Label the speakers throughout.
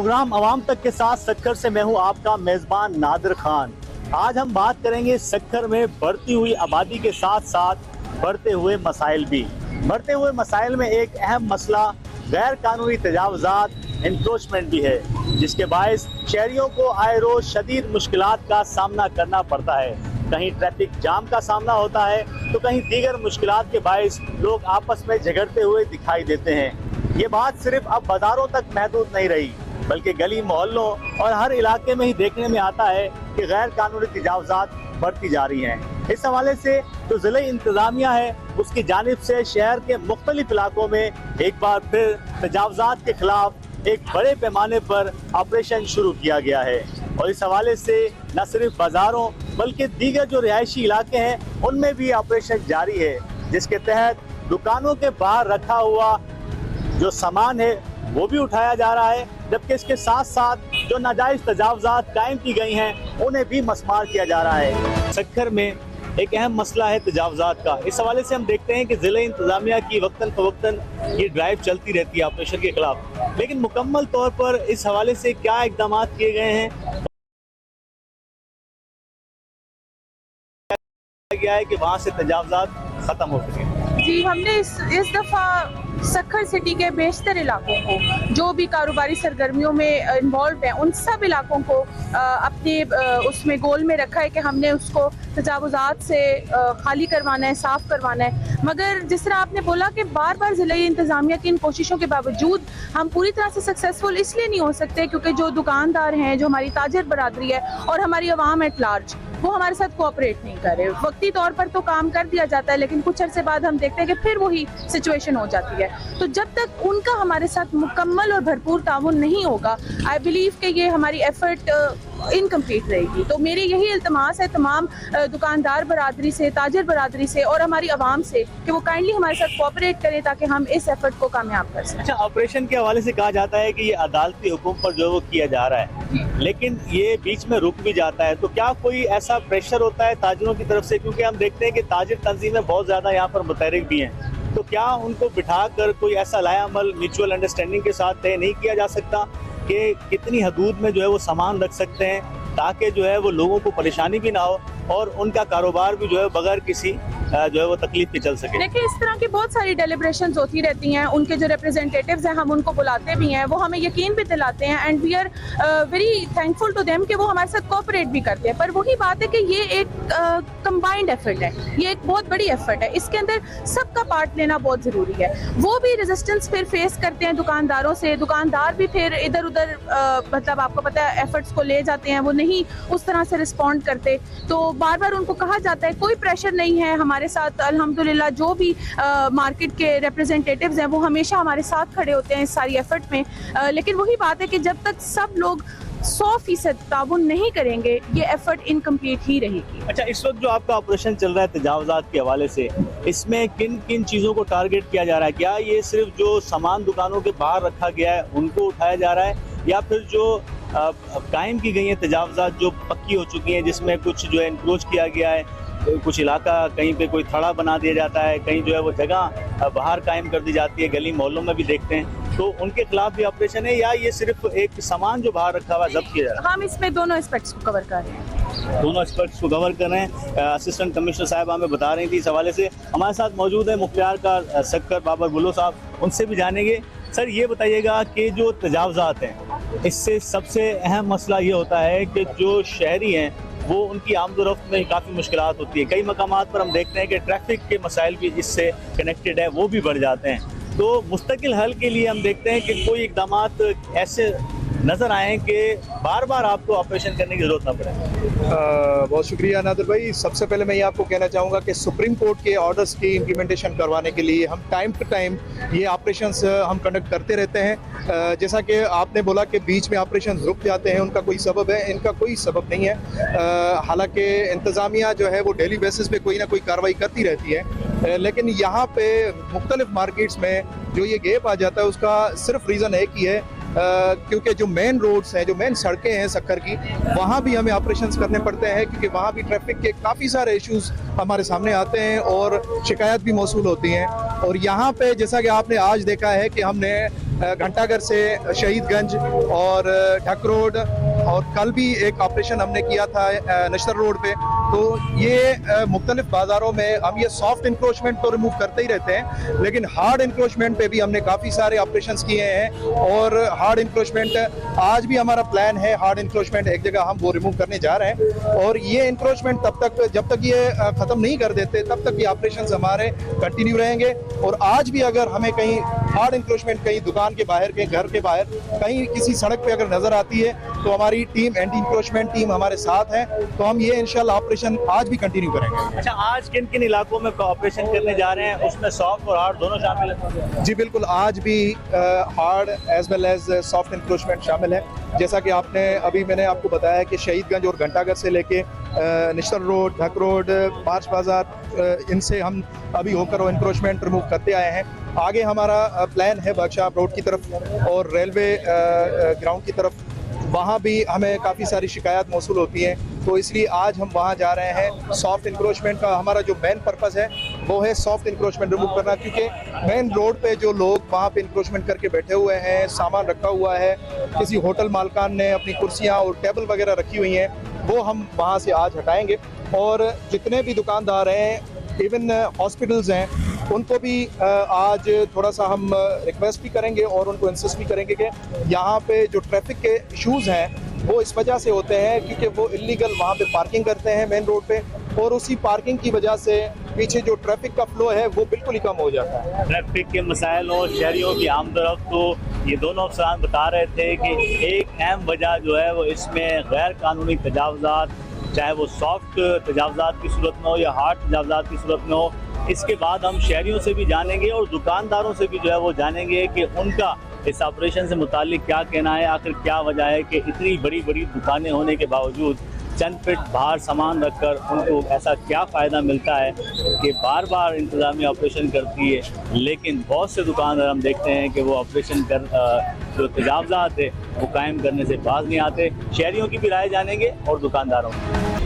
Speaker 1: Programme अवाम तक के साथ सक्खर से मैं हूं आपका मेजबान नादिर खान। आज हम बात करेंगे सक्खर में बढ़ती हुई आबादी के साथ साथ बढ़ते हुए मसाइल भी। बढ़ते हुए मसाइल में एक अहम मसला गैर कानूनी तजावुज़ात, एनक्रोचमेंट भी है, जिसके बायस शहरियों को आए रोज शदीद मुश्किलात का सामना करना पड़ता है। कहीं ट्रैफिक जाम का सामना होता है तो कहीं दीगर मुश्किलात के बायस लोग आपस में झगड़ते हुए दिखाई देते हैं। ये बात सिर्फ अब बाजारों तक महदूद नहीं रही, बल्कि गली मोहल्लों और हर इलाके में ही देखने में आता है कि गैर कानूनी तजावुज़ात बढ़ती जा रही हैं। इस हवाले से जो ज़िला इंतज़ामिया है उसकी जानिब से शहर के मुख्तलिफ इलाकों में एक बार फिर तजावुज़ात के खिलाफ एक बड़े पैमाने पर ऑपरेशन शुरू किया गया है और इस हवाले से न सिर्फ बाज़ारों बल्कि दीगर जो रिहायशी इलाके हैं उनमें भी ऑपरेशन जारी है, जिसके तहत दुकानों के बाहर रखा हुआ जो सामान है वो भी उठाया जा रहा है, जबकि इसके साथ साथ जो नाजायज़ तजावुज़ात कायम की गई हैं उन्हें भी मस्मार किया जा रहा है। सक्खर में एक अहम मसला है तजावुज़ात का। इस हवाले से हम देखते हैं कि ज़िला इंतज़ामिया की वक्तन फ़वक्तन ये ड्राइव चलती रहती है ऑपरेशन के खिलाफ, लेकिन मुकम्मल तौर पर इस हवाले से क्या इक़दाम किए गए हैं गया है कि वहाँ से तजावुज़ात ख़त्म हो सके।
Speaker 2: जी, हमने इस दफ़ा सक्खर सिटी के बेशतर इलाकों को, जो भी कारोबारी सरगर्मियों में इन्वॉल्व हैं, उन सब इलाकों को अपने उसमें गोल में रखा है कि हमने उसको तजावुज़ात से खाली करवाना है, साफ़ करवाना है। मगर जिस तरह आपने बोला कि बार बार ज़िला इंतज़ामिया की इन कोशिशों के बावजूद हम पूरी तरह से सक्सेसफुल इसलिए नहीं हो सकते क्योंकि जो दुकानदार हैं, जो हमारी ताजर बरादरी है और हमारी अवाम एट लार्ज, वो हमारे साथ कोऑपरेट नहीं कर रहे। वक्ती तौर पर तो काम कर दिया जाता है, लेकिन कुछ अरसे बाद हम देखते हैं कि फिर वही सिचुएशन हो जाती है। तो जब तक उनका हमारे साथ मुकम्मल और भरपूर ताउन नहीं होगा, आई बिलीव कि ये हमारी एफर्ट इनकम्प्लीट रहेगी। तो मेरी यही इल्तमास है तमाम दुकानदार बरादरी से, ताजर बरादरी से और हमारी आवाम से कि वो काइंडली हमारे साथ कोऑपरेट करें ताकि हम इस एफर्ट को कामयाब कर सकें।
Speaker 1: अच्छा, ऑपरेशन के हवाले से कहा जाता है कि ये अदालती हुक्म पर जो वो किया जा रहा है, लेकिन ये बीच में रुक भी जाता है, तो क्या कोई ऐसा प्रेशर होता है ताजरों की तरफ से? क्योंकि हम देखते हैं कि ताजिर तंजीमें बहुत ज़्यादा यहाँ पर मुतहरिक भी हैं, तो क्या उनको बिठाकर कोई ऐसा लायामल म्यूचुअल अंडरस्टैंडिंग के साथ तय नहीं किया जा सकता कि कितनी हदूद में जो है वो सामान रख सकते हैं ताकि जो है वो लोगों को परेशानी भी ना हो और उनका कारोबार भी जो है बगैर किसी जो है वो तकलीफ के चल सके?
Speaker 2: देखिए, इस तरह की बहुत सारी डेलिब्रेशंस होती रहती हैं। उनके जो रिप्रेजेंटेटिव्स हैं हम उनको बुलाते भी हैं, वो हमें यकीन भी दिलाते हैं and we are very thankful to them कि वो हमारे साथ कोऑपरेट भी करते हैं। पर वही बात है कि ये एक कंबाइंड एफर्ट है, ये एक बहुत बड़ी एफर्ट है, इसके अंदर सबका पार्ट लेना बहुत ज़रूरी है। वो भी रेजिस्टेंस फिर फेस करते हैं दुकानदारों से, दुकानदार भी फिर इधर उधर मतलब आपको पता है एफर्ट्स को ले जाते हैं, वो नहीं उस तरह से रिस्पॉन्ड करते। तो बार बार उनको कहा जाता है कोई प्रेशर नहीं है हमारे साथ। अल्हम्दुलिल्लाह जो भी मार्केट के रिप्रेजेंटेटिव्स हैं वो हमेशा हमारे साथ खड़े होते हैं इस सारी एफर्ट में। लेकिन वही बात है कि जब तक सब लोग 100% ताउन नहीं करेंगे ये एफर्ट इनकम्प्लीट ही रहेगी।
Speaker 1: अच्छा, इस वक्त जो आपका ऑपरेशन चल रहा है तजावुज़ात के हवाले से, इसमें किन किन चीज़ों को टारगेट किया जा रहा है? क्या ये सिर्फ जो सामान दुकानों के बाहर रखा गया है उनको उठाया जा रहा है, या फिर जो कायम की गई हैं तजावुज़ात जो पक्की हो चुकी हैं, जिसमें कुछ जो है इंक्रोच किया गया है, कुछ इलाका कहीं पे कोई थड़ा बना दिया जाता है, कहीं जो है वो जगह बाहर कायम कर दी जाती है, गली मोहल्लों में भी देखते हैं, तो उनके खिलाफ भी ऑपरेशन है या ये सिर्फ एक सामान जो बाहर रखा हुआ जब्त किया जा रहा है?
Speaker 2: हम इसमें दोनों एस्पेक्ट्स को कवर कर रहे हैं।
Speaker 1: दोनों एस्पेक्ट्स को कवर कर रहे हैं। असिस्टेंट कमिश्नर साहब हमें बता रही थी इस हवाले से। हमारे साथ मौजूद है मुख्तियार का सक्खर बाबर बुल्लो साहब, उनसे भी जानेंगे। सर, ये बताइएगा कि जो तजावुज़ात हैं इससे सबसे अहम मसला ये होता है कि जो शहरी हैं वो उनकी आमदोरफ्त में काफ़ी मुश्किलात होती है। कई मकामात पर हम देखते हैं कि ट्रैफिक के मसाइल भी इससे कनेक्टेड है, वो भी बढ़ जाते हैं। तो मुस्तकिल हल के लिए हम देखते हैं कि कोई इक़दामात ऐसे नज़र आए कि बार बार आपको ऑपरेशन करने की ज़रूरत ना पड़े।
Speaker 3: बहुत शुक्रिया नादिर भाई। सबसे पहले मैं ये आपको कहना चाहूँगा कि सुप्रीम कोर्ट के ऑर्डर्स की इम्प्लीमेंटेशन करवाने के लिए हम टाइम टू टाइम ये ऑपरेशंस हम कंडक्ट करते रहते हैं। जैसा कि आपने बोला कि बीच में ऑपरेशन रुक जाते हैं, उनका कोई सबब है? इनका कोई सबब नहीं है। हालांकि इंतज़ामिया जो है वो डेली बेसिस पे कोई ना कोई कार्रवाई करती रहती है, लेकिन यहाँ पे मुख्तलिफ मार्केट्स में जो ये गैप आ जाता है उसका सिर्फ रीज़न एक ही है, क्योंकि जो मेन रोड्स हैं, जो मेन सड़कें हैं सक्खर की, वहाँ भी हमें ऑपरेशंस करने पड़ते हैं क्योंकि वहाँ भी ट्रैफिक के काफ़ी सारे इश्यूज हमारे सामने आते हैं और शिकायत भी मौसूल होती हैं। और यहाँ पे जैसा कि आपने आज देखा है कि हमने घंटाघर से शहीदगंज और ढक रोड, और कल भी एक ऑपरेशन हमने किया था नशर रोड पे। तो ये मुख्तलिफ बाज़ारों में हम ये सॉफ्ट इंक्रोचमेंट तो रिमूव करते ही रहते हैं, लेकिन हार्ड इंक्रोचमेंट पे भी हमने काफ़ी सारे ऑपरेशंस किए हैं। और हार्ड इंक्रोचमेंट आज भी हमारा प्लान है, हार्ड इंक्रोचमेंट एक जगह हम वो रिमूव करने जा रहे हैं। और ये इंक्रोचमेंट तब तक, जब तक ये ख़त्म नहीं कर देते, तब तक ये ऑपरेशंस हमारे कंटिन्यू रहेंगे। और आज भी अगर हमें कहीं हार्ड इंक्रोचमेंट कहीं दुकान के बाहर, कहीं घर के बाहर, कहीं किसी सड़क पे अगर नज़र आती है, तो हमारी टीम, एंटी इंक्रोचमेंट टीम हमारे साथ है। तो हम ये इंशाल्लाह ऑपरेशन आज भी कंटिन्यू करेंगे।
Speaker 1: अच्छा, आज किन किन इलाकों में ऑपरेशन करने जा रहे हैं, उसमें सॉफ्ट और हार्ड दोनों शामिल है?
Speaker 3: जी बिल्कुल, आज भी hard as well as soft encroachment शामिल है। जैसा कि मैंने आपको बताया कि शहीदगंज और घंटाघर से लेके निश्तर रोड, ढक रोड, मार्च बाजार, इनसे हम अभी होकर वो इंक्रोचमेंट रिमूव करते आए हैं। आगे हमारा प्लान है वर्कशॉप रोड की तरफ और रेलवे ग्राउंड की तरफ, वहाँ भी हमें काफ़ी सारी शिकायत मौसूल होती हैं, तो इसलिए आज हम वहाँ जा रहे हैं। सॉफ्ट इंक्रोचमेंट का हमारा जो मेन पर्पज़ है वो है सॉफ्ट इंक्रोचमेंट रिमूव करना, क्योंकि मेन रोड पे जो लोग वहाँ पे इंक्रोचमेंट करके बैठे हुए हैं, सामान रखा हुआ है, किसी होटल मालकान ने अपनी कुर्सियाँ और टेबल वगैरह रखी हुई हैं, वो हम वहाँ से आज हटाएँगे। और जितने भी दुकानदार हैं, इवन हॉस्पिटल्स हैं, उनको भी आज थोड़ा सा हम रिक्वेस्ट भी करेंगे और उनको इंसिस्ट भी करेंगे कि यहाँ पे जो ट्रैफिक के इश्यूज़ हैं वो इस वजह से होते हैं क्योंकि वो इलीगल वहाँ पे पार्किंग करते हैं मेन रोड पे, और उसी पार्किंग की वजह से पीछे जो ट्रैफिक का फ्लो है वो बिल्कुल ही कम हो जाता है।
Speaker 1: ट्रैफिक के मसाइल और शहरियों की आमदरफ्त, तो ये दोनों अफसरान बता रहे थे कि एक अहम वजह जो है वो इसमें गैर कानूनी तजावुज़ात, चाहे वो सॉफ्ट तजावुज़ात की सूरत में हो या हार्ड तजावुज़ात की सूरत में हो। इसके बाद हम शहरियों से भी जानेंगे और दुकानदारों से भी जो है वो जानेंगे कि उनका इस ऑपरेशन से मुतालिक क्या कहना है, आखिर क्या वजह है कि इतनी बड़ी बड़ी दुकानें होने के बावजूद चंद फीट बाहर सामान रखकर उनको ऐसा क्या फ़ायदा मिलता है कि बार बार इंतज़ामिया ऑपरेशन करती है, लेकिन बहुत से दुकानदार हम देखते हैं कि वो ऑपरेशन कर जो तजावुज़ात है वो कायम करने से बाज नहीं आते। शहरियों की भी राय जानेंगे और दुकानदारों की।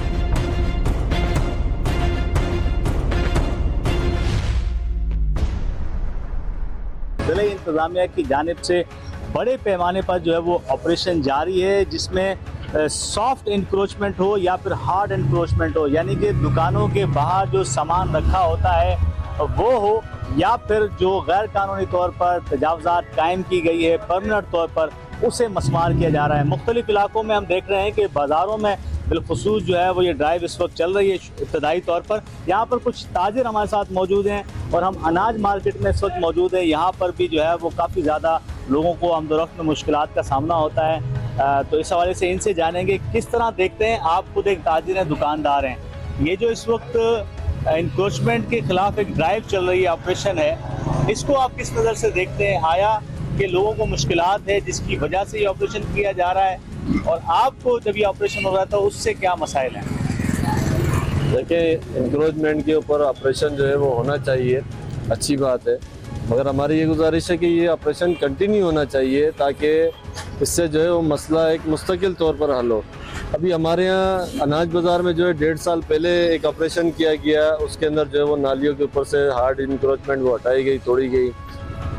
Speaker 1: ज़िला इंतज़ामिया की जानिब से बड़े पैमाने पर जो है वो ऑपरेशन जारी है, जिसमें सॉफ्ट इंक्रोचमेंट हो या फिर हार्ड इंक्रोचमेंट हो, यानी कि दुकानों के बाहर जो सामान रखा होता है वो हो, या फिर जो गैर कानूनी तौर पर तजावुज़ात कायम की गई है परमानेंट तौर पर, उसे मस्मार किया जा रहा है। मुख्तलिफ इलाकों में हम देख रहे हैं कि बाज़ारों में बिलखुसूस जो है वो ये ड्राइव इस वक्त चल रही है इब्तदाई तौर पर। यहाँ पर कुछ ताजिर हमारे साथ मौजूद हैं और हम अनाज मार्केट में इस वक्त मौजूद है। यहाँ पर भी जो है वो काफ़ी ज़्यादा लोगों को आमदोरफ्त में मुश्किलात का सामना होता है, तो इस हवाले से इनसे जानेंगे किस तरह देखते हैं। आप खुद एक ताजिर हैं, दुकानदार हैं, ये जो इस वक्त इंक्रोचमेंट के खिलाफ एक ड्राइव चल रही है, ऑपरेशन है, इसको आप किस नज़र से देखते हैं? आया कि लोगों को मुश्किलात है जिसकी वजह से ये ऑपरेशन किया जा रहा है, और आपको जब ये ऑपरेशन हो रहा था उससे क्या मसाइल हैं?
Speaker 4: देखिए, इंक्रोचमेंट के ऊपर ऑपरेशन जो है वो होना चाहिए, अच्छी बात है, मगर हमारी ये गुजारिश है कि ये ऑपरेशन कंटिन्यू होना चाहिए ताकि इससे जो है वो मसला एक मुस्तकिल तौर पर हल हो। अभी हमारे यहाँ अनाज बाज़ार में जो है 1.5 साल पहले एक ऑपरेशन किया गया, उसके अंदर जो है वो नालियों के ऊपर से हार्ड इंक्रोचमेंट वो हटाई गई, तोड़ी गई।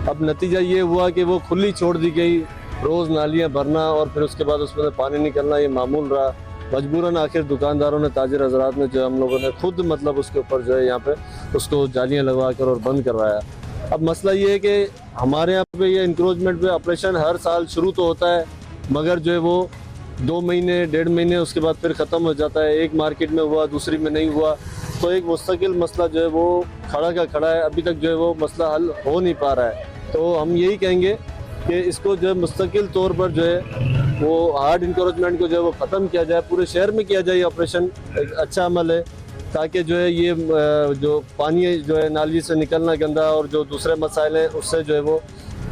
Speaker 4: अब नतीजा ये हुआ कि वो खुली छोड़ दी गई, रोज़ नालियाँ भरना और फिर उसके बाद उसमें पानी निकलना ये मामूल रहा। मजबूरन आखिर दुकानदारों ने, ताजिर हजरात ने जो हम लोगों ने खुद मतलब उसके ऊपर जो है यहाँ पे उसको जालियाँ लगवा कर और बंद करवाया। अब मसला ये है कि हमारे यहाँ पे ये इंक्रोचमेंट पे ऑपरेशन हर साल शुरू तो होता है, मगर जो है वो 2 महीने 1.5 महीने उसके बाद फिर ख़त्म हो जाता है। एक मार्केट में हुआ, दूसरी में नहीं हुआ, तो एक मुस्तकिल मसला जो है वो खड़ा का खड़ा है। अभी तक जो है वो मसला हल हो नहीं पा रहा है। तो हम यही कहेंगे कि इसको जो है मुस्तकिल तौर पर जो है वो हार्ड इंक्रोचमेंट को जो है वो ख़त्म किया जाए, पूरे शहर में किया जाए। ऑपरेशन एक अच्छा अमल है ताकि जो है ये जो पानी जो है नाली से निकलना गंदा और जो दूसरे मसाइल हैं उससे जो है वो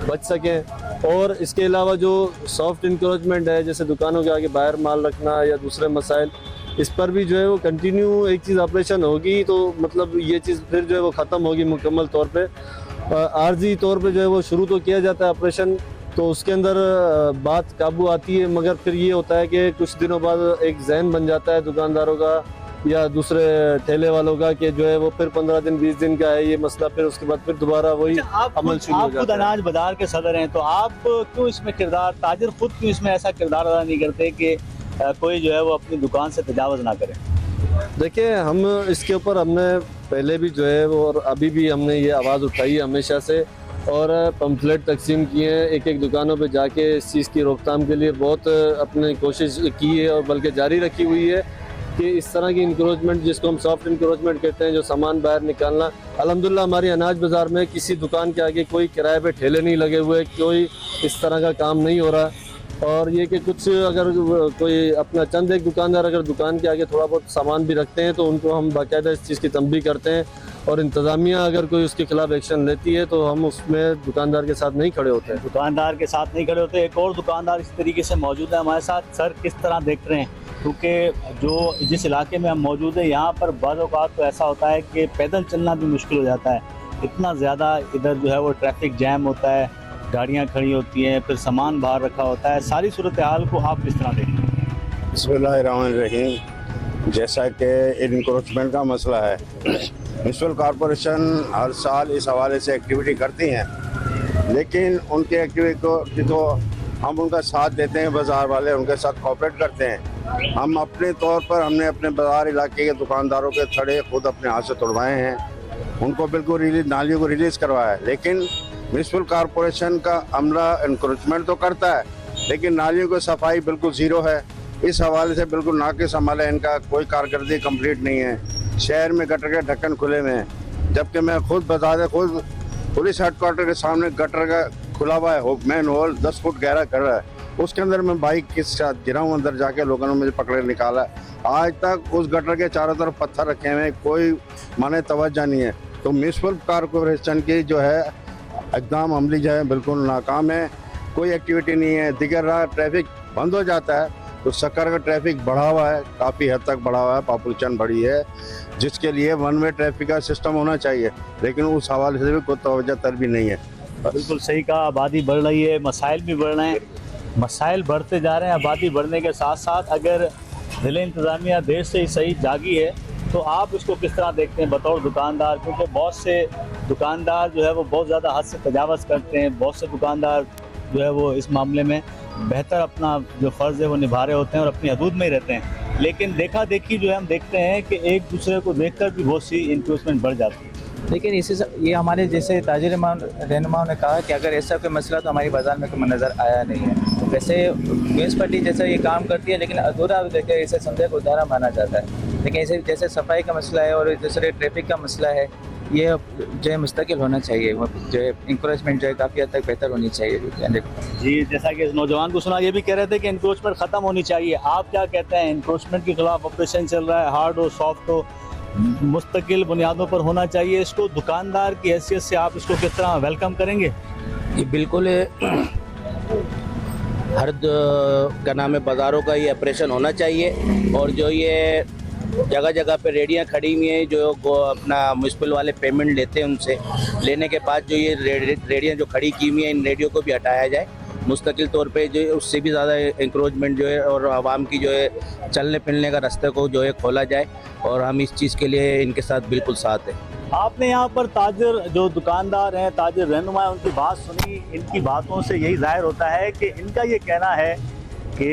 Speaker 4: बच सकें। और इसके अलावा जो सॉफ्ट इंक्रोचमेंट है, जैसे दुकानों के आगे बाहर माल रखना या दूसरे मसाइल, इस पर भी जो है वो कंटिन्यू एक चीज़ ऑपरेशन होगी तो मतलब ये चीज़ फिर जो है वो ख़त्म होगी मुकम्मल तौर पे। आर्जी तौर पे जो है वो शुरू तो किया जाता है ऑपरेशन, तो उसके अंदर बात काबू आती है, मगर फिर ये होता है कि कुछ दिनों बाद एक जहन बन जाता है दुकानदारों का या दूसरे ठेले वालों का कि जो है वो फिर 15 दिन 20 दिन का है ये मसला, फिर उसके बाद फिर दोबारा वही अमल शुरू हो
Speaker 1: आप खुद
Speaker 4: जाता है।
Speaker 1: अनाज बाजार के सदर हैं, तो आप क्यों इसमें किरदार, ताजिर खुद क्यों इसमें ऐसा किरदार अदा नहीं करते कि कोई जो है वो अपनी दुकान से तजावज़ ना करे?
Speaker 4: देखिए, हम इसके ऊपर हमने पहले भी जो है वो और अभी भी हमने ये आवाज़ उठाई है हमेशा से, और पम्फलेट तकसीम किए हैं, एक एक दुकानों पे जाके इस चीज़ की रोकथाम के लिए बहुत अपनी कोशिश की है और बल्कि जारी रखी हुई है कि इस तरह की इंक्रोचमेंट, जिसको हम सॉफ्ट इंक्रोचमेंट कहते हैं, जो सामान बाहर निकालना, अल्हम्दुलिल्लाह हमारी अनाज बाज़ार में किसी दुकान के आगे कोई किराए पे ठेले नहीं लगे हुए, कोई इस तरह का काम नहीं हो रहा। और ये कि कुछ अगर कोई अपना चंद एक दुकानदार अगर दुकान के आगे थोड़ा बहुत सामान भी रखते हैं तो उनको हम बाकायदा इस चीज़ की तंबीह करते हैं, और इंतज़ामिया अगर कोई उसके खिलाफ एक्शन लेती है तो हम उसमें दुकानदार के साथ नहीं खड़े होते हैं।
Speaker 1: दुकानदार के साथ नहीं खड़े होते। एक और दुकानदार इस तरीके से मौजूद है हमारे साथ। सर, किस तरह देख रहे हैं, क्योंकि जो जिस इलाके में हम मौजूद हैं यहाँ पर बाज़ औक़ात तो ऐसा होता है कि पैदल चलना भी मुश्किल हो जाता है, इतना ज़्यादा इधर जो है वो ट्रैफिक जैम होता है, गाड़ियाँ खड़ी होती हैं, फिर सामान बाहर रखा होता है। सारी सूरत हाल को आप किस तरह देखते हैं?
Speaker 5: बिस्मिल्लाहिर्रहमानिर्रहीम। जैसा कि इनक्रोचमेंट का मसला है, म्युनिसिपल कॉरपोरेशन हर साल इस हवाले से एक्टिविटी करती हैं, लेकिन उनकी एक्टिविटी को तो हम उनका साथ देते हैं, बाज़ार वाले उनके साथ कोऑपरेट करते हैं। हम अपने तौर पर हमने अपने बाज़ार इलाके के दुकानदारों के थड़े खुद अपने हाथ से तोड़वाए हैं, उनको बिल्कुल रिलीज, नालियों को रिलीज़ करवाया है। लेकिन म्युनिसिपल कॉरपोरेशन का अमला इंक्रोचमेंट तो करता है, लेकिन नालियों की सफाई बिल्कुल ज़ीरो है। इस हवाले से बिल्कुल नाकिस अमल है, इनका कोई कारकर्दगी कंप्लीट नहीं है। शहर में गटर के ढक्कन खुले हुए हैं, जबकि मैं खुद बता दें, खुद पुलिस हेडक्वार्टर के सामने गटर का खुला हुआ है, मैन होल 10 फुट गहरा कर रहा है, उसके अंदर मैं बाइक के साथ गिरा हूँ, अंदर जाके लोगों ने मुझे पकड़े निकाला। आज तक उस गटर के चारों तरफ पत्थर रखे हुए हैं, कोई माने तवज्जो नहीं है। तो म्युनिसिपल कॉरपोरेशन की जो है इक़दाम अमली जो है बिल्कुल नाकाम है, कोई एक्टिविटी नहीं है। दिगर राह ट्रैफिक बंद हो जाता है तो सक्कर का ट्रैफिक बढ़ा हुआ है, काफ़ी हद तक बढ़ा हुआ है, पॉपुलेशन बढ़ी है, जिसके लिए वन वे ट्रैफिक का सिस्टम होना चाहिए, लेकिन उस हवाले से भी कोई तवज्जो तर भी नहीं है।
Speaker 1: बिल्कुल सही कहा, आबादी बढ़ रही है, मसाइल भी बढ़ रहे हैं, मसाइल बढ़ते जा रहे हैं। आबादी बढ़ने के साथ साथ अगर ज़िले इंतज़ामिया देर से ही सही जागी है तो आप इसको किस तरह देखते हैं बतौर दुकानदार? क्योंकि बहुत से दुकानदार जो है वो बहुत ज़्यादा हद से तजावज़ करते हैं, बहुत से दुकानदार जो है वो इस मामले में बेहतर अपना जो फ़र्ज़ है वो निभा रहे होते हैं और अपनी हदूद में ही रहते हैं, लेकिन देखा देखी जो है हम देखते हैं कि एक दूसरे को देखकर भी बहुत सी इंक्रोचमेंट बढ़ जाती है।
Speaker 6: लेकिन ये हमारे जैसे ताजिर रहनुमाओं ने कहा कि अगर ऐसा कोई मसला तो हमारी बाज़ार में कोई नज़र आया नहीं है। वैसे म्यूनसिपलिटी जैसा ये काम करती है, लेकिन अधूरा देखिए इसे संदेह को उधारा माना जाता है। लेकिन ऐसे जैसे सफाई का मसला है और दूसरे ट्रैफिक का मसला है, ये जो है मुस्तकिल होना चाहिए, जो है इंक्रोचमेंट जो है काफ़ी हद तक बेहतर होनी चाहिए।
Speaker 1: जी, जैसा कि इस नौजवान को सुना, ये भी कह रहे थे कि इंक्रोचमेंट ख़त्म होनी चाहिए। आप क्या कहते हैं? इंक्रोचमेंट के खिलाफ ऑपरेशन चल रहा है, हार्ड हो सॉफ्ट हो, मुस्तकिल बुनियादों पर होना चाहिए। इसको दुकानदार की हैसियत से आप इसको किस तरह वेलकम करेंगे?
Speaker 7: ये बिल्कुल हर क्या नाम है, बाज़ारों का ये ऑपरेशन होना चाहिए। और जो ये जगह जगह पे रेडियाँ खड़ी हुई हैं, जो अपना म्युनिसिपल वाले पेमेंट लेते हैं, उनसे लेने के बाद जो ये रेडियाँ जो खड़ी की हुई हैं, इन रेडियो को भी हटाया जाए मुस्तकिल तौर पे, जो उससे भी ज़्यादा इंक्रोचमेंट जो है और आवाम की जो है चलने फिरने का रास्ते को जो है खोला जाए, और हम इस चीज़ के लिए इनके साथ बिल्कुल साथ हैं।
Speaker 1: आपने यहाँ पर ताजिर जो दुकानदार हैं, ताजिर रहनुमा हैं, उनकी बात सुनी। इनकी बातों से यही जाहिर होता है कि इनका ये कहना है कि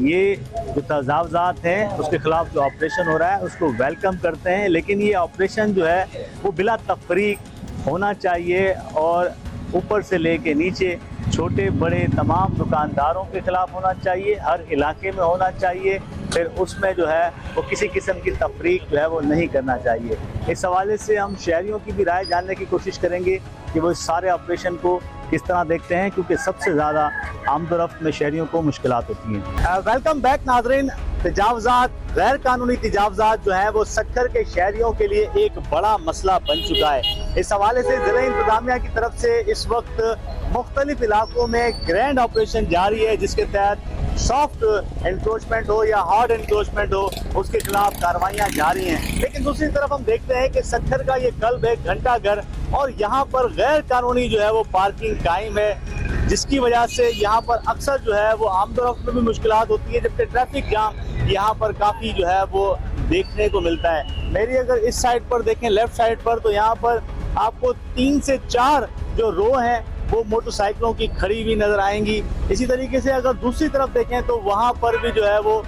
Speaker 1: ये जो तजावज़ात हैं उसके ख़िलाफ़ जो ऑपरेशन हो रहा है उसको वेलकम करते हैं, लेकिन ये ऑपरेशन जो है वो बिला तफरीक होना चाहिए और ऊपर से लेके नीचे छोटे बड़े तमाम दुकानदारों के ख़िलाफ़ होना चाहिए, हर इलाके में होना चाहिए। फिर उसमें जो है वो किसी किस्म की तफरीक जो है वो नहीं करना चाहिए। इस हवाले से हम शहरियों की भी राय जानने की कोशिश करेंगे कि वो इस सारे ऑपरेशन को किस तरह देखते हैं, क्योंकि सबसे ज़्यादा आमदोरफ्त में शहरियों को मुश्किलात होती हैं। वेलकम बैक नाज़रीन। तजावज़ात, गैर कानूनी तजावज़ात जो है वो सक्कर के शहरियों के लिए एक बड़ा मसला बन चुका है। इस हवाले से ज़िला इंतज़ामिया की तरफ से इस वक्त मुख्तलिफ इलाकों में ग्रैंड ऑपरेशन जारी है, जिसके तहत सॉफ्ट एनक्रोचमेंट हो या हार्ड एनक्रोचमेंट हो, उसके खिलाफ कार्रवाइयाँ जारी हैं। लेकिन दूसरी तरफ हम देखते हैं कि सक्कर का ये कल्ब है घंटा घर, और यहाँ पर गैर कानूनी जो है वो पार्किंग कायम है, जिसकी वजह से यहाँ पर अक्सर जो है वो आमदोरफ्त में भी मुश्किलात होती है, जबकि ट्रैफिक जाम यहाँ पर काफ़ी जो है वो देखने को मिलता है। मेरी अगर इस साइड पर देखें, लेफ्ट साइड पर, तो यहाँ पर आपको 3 से 4 जो रो हैं वो मोटरसाइकिलों की खड़ी हुई नजर आएंगी। इसी तरीके से अगर दूसरी तरफ देखें तो वहाँ पर भी जो है वो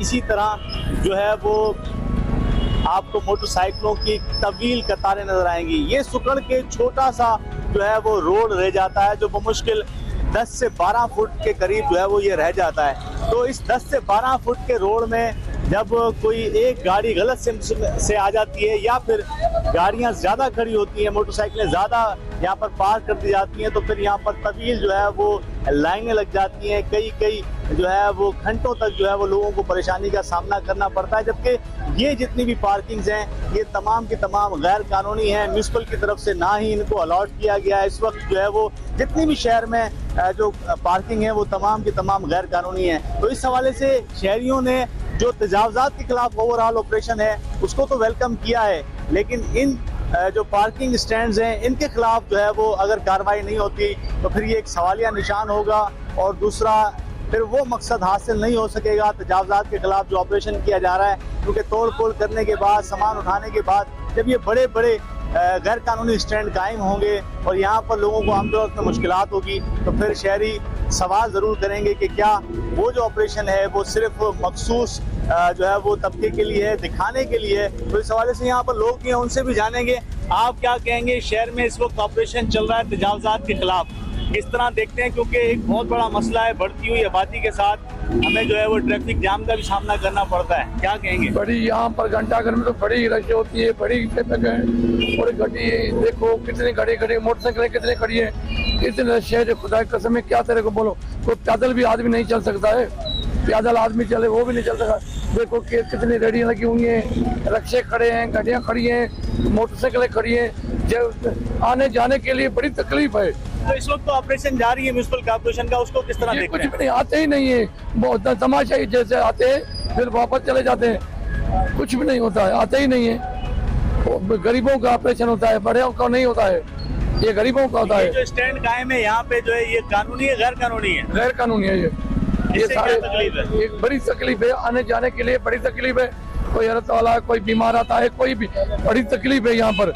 Speaker 1: इसी तरह जो है वो आपको मोटरसाइकिलों की तवील कतारें नजर आएंगी। ये सुकड़ के छोटा सा जो है वो रोड रह जाता है, जो बमुश्किल 10 से 12 फुट के करीब जो है वो ये रह जाता है। तो इस 10 से 12 फुट के रोड में जब कोई एक गाड़ी गलत से आ जाती है या फिर गाड़ियां ज़्यादा खड़ी होती हैं, मोटरसाइकिलें ज़्यादा यहाँ पर पार्क कर दी जाती हैं, तो फिर यहाँ पर तवील जो है वो लाइनें लग जाती हैं। कई जो है वो घंटों तक जो है वो लोगों को परेशानी का सामना करना पड़ता है। जबकि ये जितनी भी पार्किंग्स हैं ये तमाम की तमाम गैर कानूनी हैं, म्यूनिसिपल की तरफ से ना ही इनको अलॉट किया गया है। इस वक्त जो है वो जितनी भी शहर में जो पार्किंग है वो तमाम की तमाम गैर कानूनी है। तो इस हवाले से शहरियों ने जो तजावजात के खिलाफ ओवरऑल ऑपरेशन है उसको तो वेलकम किया है, लेकिन इन जो पार्किंग स्टैंड्स हैं इनके खिलाफ जो है वो अगर कार्रवाई नहीं होती तो फिर ये एक सवालिया निशान होगा और दूसरा फिर वो मकसद हासिल नहीं हो सकेगा तजावजात के खिलाफ जो ऑपरेशन किया जा रहा है। क्योंकि तोड़ फोड़ करने के बाद, सामान उठाने के बाद जब ये बड़े बड़े गैर कानूनी स्टैंड कायम होंगे और यहाँ पर लोगों को आमतौर वक्त में मुश्किलात होगी, तो फिर शहरी सवाल ज़रूर करेंगे कि क्या वो जो ऑपरेशन है वो सिर्फ मखसूस जो है वो तबके के लिए है, दिखाने के लिए है। तो इस हवाले से यहाँ पर लोग भी हैं, उनसे भी जानेंगे आप क्या कहेंगे। शहर में इस वक्त ऑपरेशन चल रहा है तजावजात के खिलाफ, किस तरह देखते हैं? क्योंकि एक बहुत बड़ा मसला है, बढ़ती हुई आबादी के साथ हमें जो है वो ट्रैफिक जाम का भी सामना करना पड़ता है, क्या कहेंगे?
Speaker 8: बड़ी यहाँ पर घंटाघर में तो बड़ी रश होती है, बड़ी ट्रैफिक है और गाड़ी देखो कितनी गाड़ी खड़ी, मोटरसाइकिलें कितनी खड़ी है, इतने रश है। खुदा की कसम क्या तेरे को बोलो, कोई पैदल भी आदमी नहीं चल सकता है, पैदल आदमी चले वो भी नहीं चल सकता। देखो कि कितनी रेडियाँ लगी हुई हैं, रक्शे खड़े हैं, गाड़ियाँ खड़ी हैं, मोटरसाइकिलें खड़ी हैं, जब आने जाने के लिए बड़ी तकलीफ है।
Speaker 1: तो इस वक्त तो ऑपरेशन जारी है म्युनिसिपल कॉर्पोरेशन का, उसको किस तरह देखते
Speaker 8: कुछ
Speaker 1: हैं?
Speaker 8: भी नहीं, आते ही नहीं है, बहुत तमाशा ही जैसे आते हैं फिर वापस चले जाते हैं, कुछ भी नहीं होता है, आते ही नहीं है। गरीबों का ऑपरेशन होता है, बड़े का नहीं होता है, ये गरीबों का होता है।
Speaker 1: जो स्टैंड कायम है यहाँ पे जो है ये कानूनी है गैर कानूनी है?
Speaker 8: गैर कानूनी है ये सारे
Speaker 1: तकलीफ है?
Speaker 8: एक बड़ी तकलीफ है, आने जाने के लिए बड़ी तकलीफ है। कोई हरत वाला, कोई बीमार आता है, कोई भी बड़ी तकलीफ है यहाँ पर।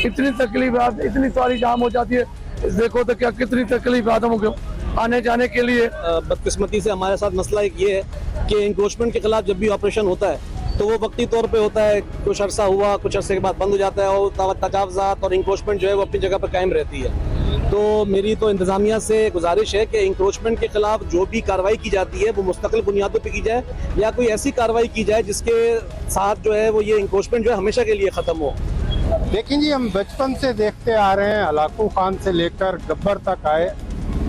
Speaker 8: इतनी तकलीफ है, इतनी सारी जाम हो जाती है, देखो तो क्या कितनी तकलीफ आदमों को आने जाने के लिए।
Speaker 9: बदकिस्मती से हमारे साथ मसला एक ये है कि इंक्रोचमेंट के खिलाफ जब भी ऑपरेशन होता है तो वो वक्ती तौर पे होता है, कुछ अरसा हुआ, कुछ अरसे के बाद बंद हो जाता है और तजावजात और इंक्रोचमेंट जो है वो अपनी जगह पर कायम रहती है। तो मेरी तो इंतज़ामिया से गुजारिश है कि इंक्रोचमेंट के खिलाफ जो भी कार्रवाई की जाती है वो मुस्तकिल बुनियादों पर की जाए या कोई ऐसी कार्रवाई की जाए जिसके साथ जो है वो ये इंक्रोचमेंट जो है हमेशा के लिए ख़त्म हो।
Speaker 10: देखिए जी, हम बचपन से देखते आ रहे हैं, हलाकू खान से लेकर गब्बर तक आए,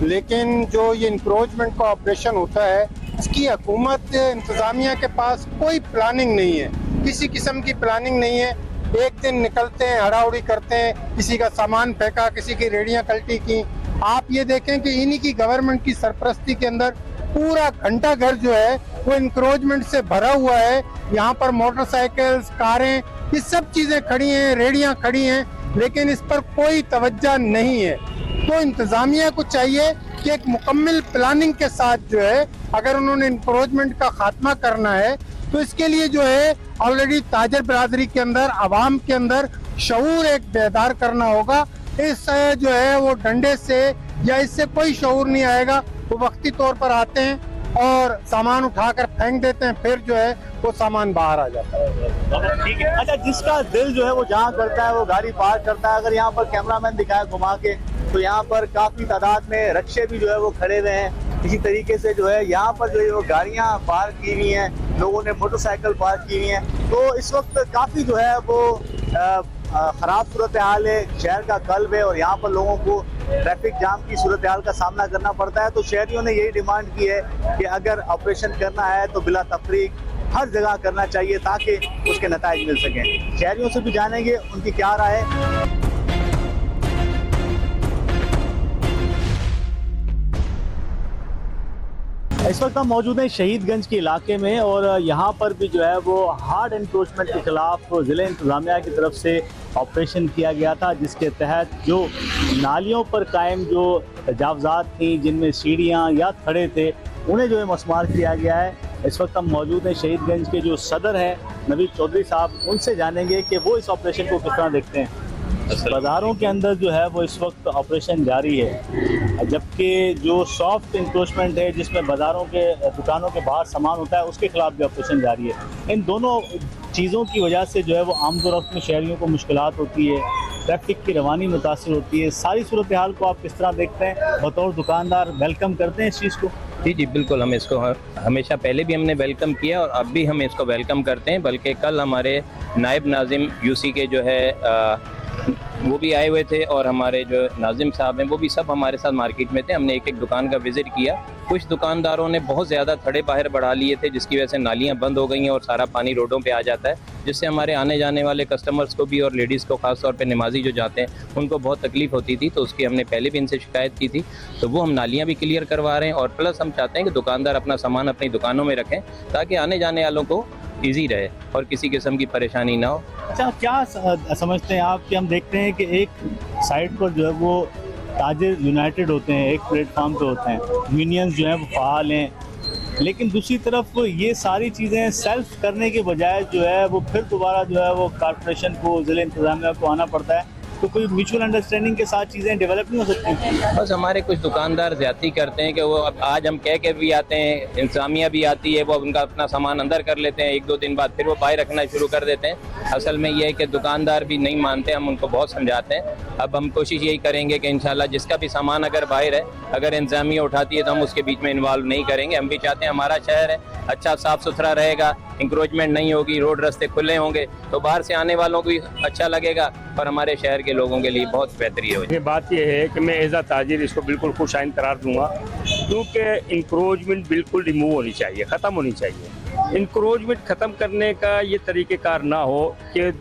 Speaker 10: लेकिन जो ये इंक्रोचमेंट का ऑपरेशन होता है इसकी हुकूमत इंतज़ामिया के पास कोई प्लानिंग नहीं है, किसी किस्म की प्लानिंग नहीं है। एक दिन निकलते हैं, हड़ाउड़ी करते हैं, किसी का सामान फेंका, किसी की रेडियां कल्टी की। आप ये देखें कि इन्हीं की गवर्नमेंट की सरपरस्ती के अंदर पूरा घंटा घर जो है वो इंक्रोचमेंट से भरा हुआ है। यहाँ पर मोटरसाइकिल्स, कारें, ये सब चीजें खड़ी हैं, रेडियां खड़ी हैं, लेकिन इस पर कोई तवज्जो नहीं है। तो इंतजामिया को चाहिए कि एक मुकम्मल प्लानिंग के साथ जो है अगर उन्होंने इंक्रोचमेंट का खात्मा करना है तो इसके लिए जो है ऑलरेडी ताजर बिरादरी के अंदर, आवाम के अंदर शऊर एक बेदार करना होगा। इस जो है वो डंडे से या इससे कोई शऊर नहीं आएगा। वो वक्ती तौर पर आते हैं और सामान उठाकर फेंक देते हैं, फिर जो है वो सामान बाहर आ जाता है।
Speaker 1: ठीक है। अच्छा, जिसका दिल जो है वो जहाँ करता है वो गाड़ी पार्क करता है। अगर यहाँ पर कैमरामैन दिखाए घुमा के तो यहाँ पर काफी तादाद में रक्शे भी जो है वो खड़े हुए हैं। इसी तरीके से जो है यहाँ पर जो है वो गाड़ियाँ पार्क की हुई हैं, लोगों ने मोटरसाइकिल पार्क की हुई हैं। तो इस वक्त काफी जो है वो खराब सूरत हाल है, शहर का कल्ब है और यहाँ पर लोगों को ट्रैफिक जाम की सूरत हाल का सामना करना पड़ता है। तो शहरियों ने यही डिमांड की है कि अगर ऑपरेशन करना है तो बिला तफरीक हर जगह करना चाहिए ताकि उसके नताइज मिल सकें। शहरियों से भी जानेंगे उनकी क्या राय है। इस वक्त हम मौजूद हैं शहीदगंज के इलाके में और यहाँ पर भी जो है वो हार्ड एनक्रोचमेंट के खिलाफ ज़िले इंतज़ामिया की तरफ से ऑपरेशन किया गया था, जिसके तहत जो नालियों पर कायम जो तजावजात थी, जिनमें सीढ़ियाँ या खड़े थे, उन्हें जो है मस्मार किया गया है। इस वक्त हम मौजूद हैं शहीदगंज के जो सदर हैं नवीद चौधरी साहब, उनसे जानेंगे कि वो इस ऑपरेशन को किस तरह देखते हैं। बाज़ारों के अंदर जो है वो इस वक्त ऑपरेशन जारी है, जबकि जो सॉफ्ट इंक्रोचमेंट है जिसमें बाज़ारों के दुकानों के बाहर सामान होता है उसके खिलाफ भी ऑपरेशन जारी है। इन दोनों चीज़ों की वजह से जो है वो आमदोरफ्त में शहरियों को मुश्किलात होती है, ट्रैफिक की रवानी मुतासर होती है। सारी सूरत हाल को आप किस तरह देखते हैं? बतौर दुकानदार वेलकम करते हैं इस चीज़ को?
Speaker 11: जी बिल्कुल, हम इसको हमेशा पहले भी हमने वेलकम किया और अब भी हम इसको वेलकम करते हैं। बल्कि कल हमारे नायब नाजिम यूसी के जो है वो भी आए हुए थे और हमारे जो नाजिम साहब हैं वो भी सब हमारे साथ मार्केट में थे। हमने एक एक दुकान का विज़िट किया। कुछ दुकानदारों ने बहुत ज़्यादा थड़े बाहर बढ़ा लिए थे जिसकी वजह से नालियाँ बंद हो गई हैं और सारा पानी रोडों पे आ जाता है, जिससे हमारे आने जाने वाले कस्टमर्स को भी और लेडीज़ को ख़ास तौर पे नमाजी जो जाते हैं उनको बहुत तकलीफ़ होती थी। तो उसकी हमने पहले भी इनसे शिकायत की थी, तो वो हम नालियाँ भी क्लियर करवा रहे हैं। और प्लस हम चाहते हैं कि दुकानदार अपना सामान अपनी दुकानों में रखें ताकि आने जाने वालों को ईजी रहे और किसी किस्म की परेशानी ना हो।
Speaker 1: अच्छा, क्या समझते हैं आप कि हम देखते हैं कि एक साइड पर जो है वो ताजिर यूनाइटेड होते हैं, एक प्लेटफॉर्म पे होते हैं, यूनियंस जो हैं वो फ़ाल हैं, लेकिन दूसरी तरफ ये सारी चीज़ें सेल्फ करने के बजाय जो है वो फिर दोबारा जो है वो कॉर्पोरेशन को, ज़िले इंतज़ामिया को आना पड़ता है। तो कोई म्यूचुअल अंडरस्टैंडिंग के साथ चीज़ें डेवलप नहीं हो सकती?
Speaker 11: बस हमारे कुछ दुकानदार ज़्यादती करते हैं कि वो अब आज हम कह के भी आते हैं, इंतज़ामिया भी आती है, वो उनका अपना सामान अंदर कर लेते हैं, 1-2 दिन बाद फिर वो बाहर रखना शुरू कर देते हैं। असल में ये है कि दुकानदार भी नहीं मानते, हम उनको बहुत समझाते हैं। अब हम कोशिश यही करेंगे कि इंशाल्लाह जिसका भी सामान अगर बाहर है, अगर इंतज़ामिया उठाती है तो हम उसके बीच में इन्वॉल्व नहीं करेंगे। हम भी चाहते हैं हमारा शहर है अच्छा साफ़ सुथरा रहेगा, इंक्रोचमेंट नहीं होगी, रोड रास्ते खुले होंगे तो बाहर से आने वालों को भी अच्छा लगेगा और हमारे शहर के लोगों के लिए बहुत बेहतरी होगी।
Speaker 12: ये बात ये है कि मैं एज आ ताजिर इसको बिल्कुल खुश आइन करार दूंगा, क्योंकि इंक्रोचमेंट बिल्कुल रिमूव होनी चाहिए, ख़त्म होनी चाहिए। इंक्रोचमेंट ख़त्म करने का ये तरीक़ेकार ना हो कि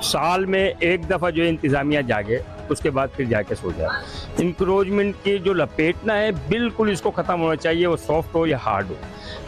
Speaker 12: साल में एक दफ़ा जो इंतज़ामिया जागे उसके बाद फिर जाके सो जाए। इंक्रोचमेंट की जो लपेटना है बिल्कुल इसको ख़त्म होना चाहिए, वो सॉफ्ट हो या हार्ड हो।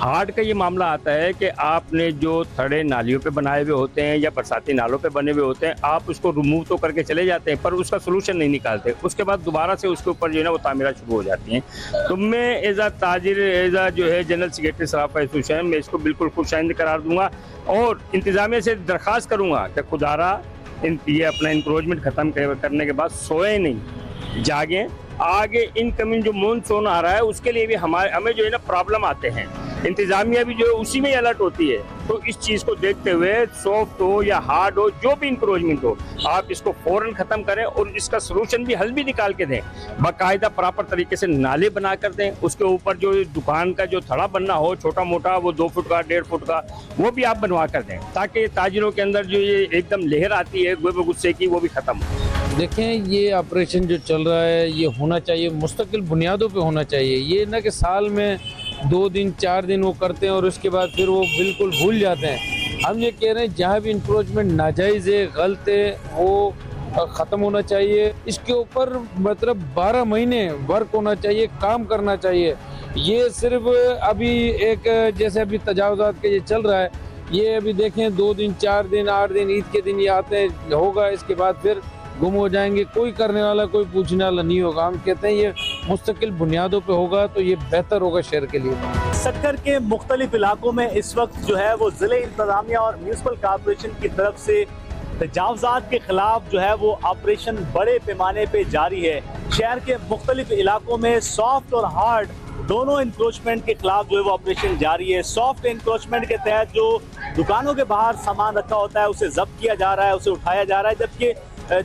Speaker 12: हार्ड का ये मामला आता है कि आपने जो थड़े नालियों पे बनाए हुए होते हैं या बरसाती नालों पे बने हुए होते हैं, आप उसको रिमूव तो करके चले जाते हैं पर उसका सोल्यूशन नहीं निकालते, उसके बाद दोबारा से उसके ऊपर जो है ना वो तामीरात शुरू हो जाती हैं। तो मैं एज आ ताजिर, एज आ जो है जनरल सेक्रेटरी सराफा एसोसिएशन, मैं इसको बिल्कुल खुशाइंद करार दूंगा और इंतज़ामिया से दरख्वास्त करूँगा कि खुदारा ये अपना इंक्रोचमेंट ख़त्म करने के बाद सोए नहीं, जागें। आगे इनकमिंग जो मानसून आ रहा है उसके लिए भी हमें जो है ना प्रॉब्लम आते हैं, इंतज़ामिया भी जो है उसी में अलर्ट होती है। तो इस चीज़ को देखते हुए सॉफ्ट हो या हार्ड हो, जो भी इंक्रोचमेंट हो, आप इसको फ़ौरन ख़त्म करें और इसका सलूशन भी, हल भी निकाल के दें। बाकायदा प्रॉपर तरीके से नाले बना कर दें, उसके ऊपर जो दुकान का जो थड़ा बनना हो छोटा मोटा, वो 2 फुट का 1.5 फुट का, वो भी आप बनवा कर दें ताकि ताजिरों के अंदर जो ये एकदम लहर आती है गुस्से की वो भी ख़त्म हो।
Speaker 13: देखें, ये ऑपरेशन जो चल रहा है ये होना चाहिए, मुस्तकिल बुनियादों पे होना चाहिए। ये ना कि साल में 2 दिन 4 दिन वो करते हैं और उसके बाद फिर वो बिल्कुल भूल जाते हैं। हम ये कह रहे हैं जहाँ भी इंक्रोचमेंट नाजायज़ है, गलत है, वो ख़त्म होना चाहिए। इसके ऊपर मतलब 12 महीने वर्क होना चाहिए, काम करना चाहिए। ये सिर्फ अभी एक जैसे अभी तजावुज़ात के ये चल रहा है, ये अभी देखें 2 दिन 4 दिन 8 दिन ईद के दिन ये आते हैं, होगा, इसके बाद फिर गुम हो जाएंगे, कोई करने वाला कोई पूछने वाला नहीं होगा। हम कहते हैं ये मुस्तकिल बुनियादों पे होगा तो ये बेहतर होगा शहर के लिए।
Speaker 1: सक्कर के मुख्तलिफ इलाकों में इस वक्त जो है वो ज़िले इंतज़ामिया और म्यूनसिपल कॉर्पोरेशन की तरफ से तजावुज़ात के खिलाफ जो है वो ऑपरेशन बड़े पैमाने पे जारी है। शहर के मुख्तलिफ इलाकों में सॉफ्ट और हार्ड दोनों इंक्रोचमेंट के खिलाफ जो है वो ऑपरेशन जारी है। सॉफ्ट इंक्रोचमेंट के तहत जो दुकानों के बाहर सामान रखा होता है उसे जब्त किया जा रहा है, उसे उठाया जा रहा है, जबकि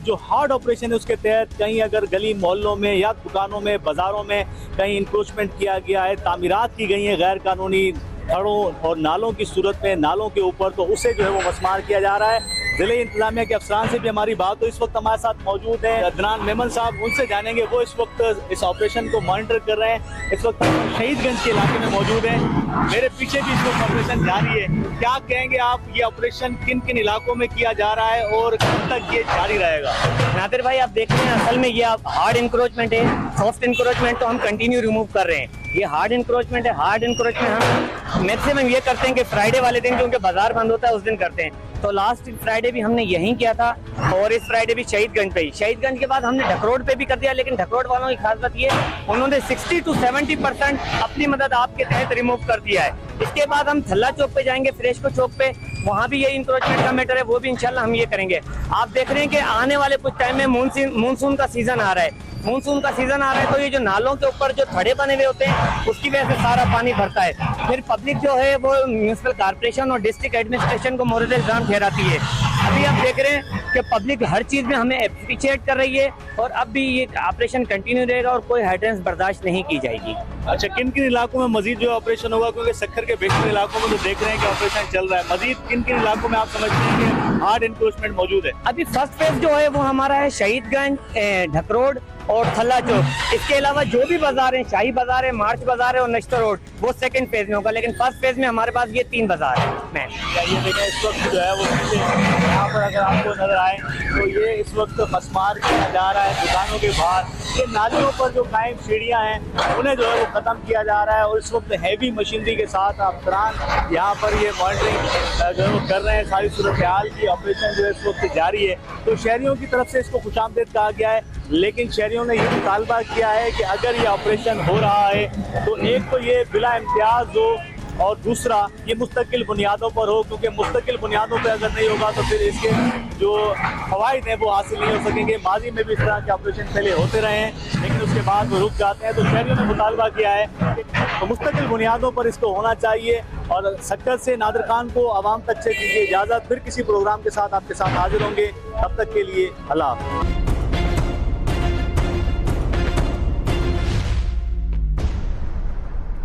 Speaker 1: जो हार्ड ऑपरेशन है उसके तहत कहीं अगर गली मोहल्लों में या दुकानों में, बाज़ारों में कहीं इंक्रोचमेंट किया गया है, तामीरात की गई हैं गैर कानूनी थड़ों और नालों की सूरत में, नालों के ऊपर, तो उसे जो है वो मस्मार किया जा रहा है। ज़िले इंतज़ामिया के अफसरान से भी हमारी बात हो, इस वक्त हमारे साथ मौजूद हैं अदनान मेमन साहब, उनसे जानेंगे, वो इस वक्त इस ऑपरेशन को मॉनिटर कर रहे हैं। इस वक्त शहीदगंज के इलाके में मौजूद हैं, मेरे पीछे भी इस वक्त ऑपरेशन जारी है। क्या कहेंगे आप, ये ऑपरेशन किन किन इलाकों में किया जा रहा है और कब तक ये जारी रहेगा?
Speaker 14: नादिर भाई, आप देख रहे हैं असल में ये हार्ड इंक्रोचमेंट है, सॉफ्ट इंक्रोचमेंट तो हम कंटिन्यू रिमूव कर रहे हैं। ये हार्ड इंक्रोचमेंट है। हार्ड इंक्रोचमेंट हम मैक्सिमम ये करते हैं कि फ्राइडे वाले दिन क्योंकि बाजार बंद होता है उस दिन करते हैं। तो लास्ट फ्राइडे भी हमने यहीं किया था और इस फ्राइडे भी शहीदगंज पे ही। शहीदगंज के बाद हमने ढकरोड पे भी कर दिया, लेकिन ढकरोड वालों की खास बात ये, उन्होंने 60 to 70% अपनी मदद आपके तहत रिमूव कर दिया है। इसके बाद हम थल्ला चौक पे जाएंगे, फ्रेशको चौक पे, वहाँ भी ये इंक्रोचमेंट का मैटर है, वो भी इंशाल्लाह हम ये करेंगे। आप देख रहे हैं कि आने वाले कुछ टाइम में मानसून का सीजन आ रहा है, मानसून का सीजन आ रहा है, तो ये जो नालों के ऊपर जो थड़े बने हुए होते हैं उसकी वजह से सारा पानी भरता है। फिर पब्लिक जो है वो म्यूनिसिपल कॉर्पोरेशन और डिस्ट्रिक्ट एडमिनिस्ट्रेशन को मोरल इल्जाम ठहराती है। अभी आप देख रहे हैं कि पब्लिक हर चीज में हमें एप्रिशिएट कर रही है और अब भी ये ऑपरेशन कंटिन्यू रहेगा और कोई हाइड्रेंस बर्दाश्त नहीं की जाएगी।
Speaker 1: अच्छा, किन किन इलाकों में मजीद जो ऑपरेशन होगा, क्योंकि सक्खर के बेशतर इलाकों में तो देख रहे हैं कि ऑपरेशन चल रहा है, मजीद किन किन इलाकों में आप समझते हैं कि हार्ड एनक्रोचमेंट मौजूद है?
Speaker 14: अभी फर्स्ट फेज जो है वो हमारा है शहीदगंज, ढकरोड और थल्ला चौक। इसके अलावा जो भी बाजार है, शाही बाजार है, मार्च बाजार है और नश्तर रोड, वो सेकंड फेज में होगा, लेकिन फर्स्ट फेज में हमारे पास ये 3 बाजार है।
Speaker 1: ये देखें इस वक्त जो है वो यहाँ पर अगर आपको नजर आए तो ये इस वक्त मसमार किया जा रहा है दुकानों के बाहर। ये नालियों पर जो कायम सीढ़ियाँ हैं उन्हें जो है वो ख़त्म किया जा रहा है और इस वक्त हैवी मशीनरी के साथ अफसरान यहाँ पर ये मॉनिटरिंग जो है वो कर रहे हैं। सारी सूरत हाल की ऑपरेशन जो है इस वक्त जारी है। तो शहरियों की तरफ से इसको खुशामदीद कहा गया है, लेकिन शहरियों ने ये मुतालबा किया है कि अगर ये ऑपरेशन हो रहा है तो एक तो ये बिला इम्तियाज़ हो और दूसरा ये मुस्तकिल बुनियादों पर हो, क्योंकि मुस्तकिल बुनियादों पर अगर नहीं होगा तो फिर इसके जो फ़वाइद हैं वो हासिल नहीं हो सकेंगे। माजी में भी इस तरह के ऑपरेशन पहले होते रहे हैं लेकिन उसके बाद वो रुक जाते हैं। तो शहरियों ने मुतालबा किया है कि मुस्तकिल बुनियादों पर इसको होना चाहिए। और सक्खर से नादिर खान को आवाम तक से दीजिए इजाज़त, फिर किसी प्रोग्राम के साथ आपके साथ हाजिर होंगे। तब तक के लिए अल्लाह।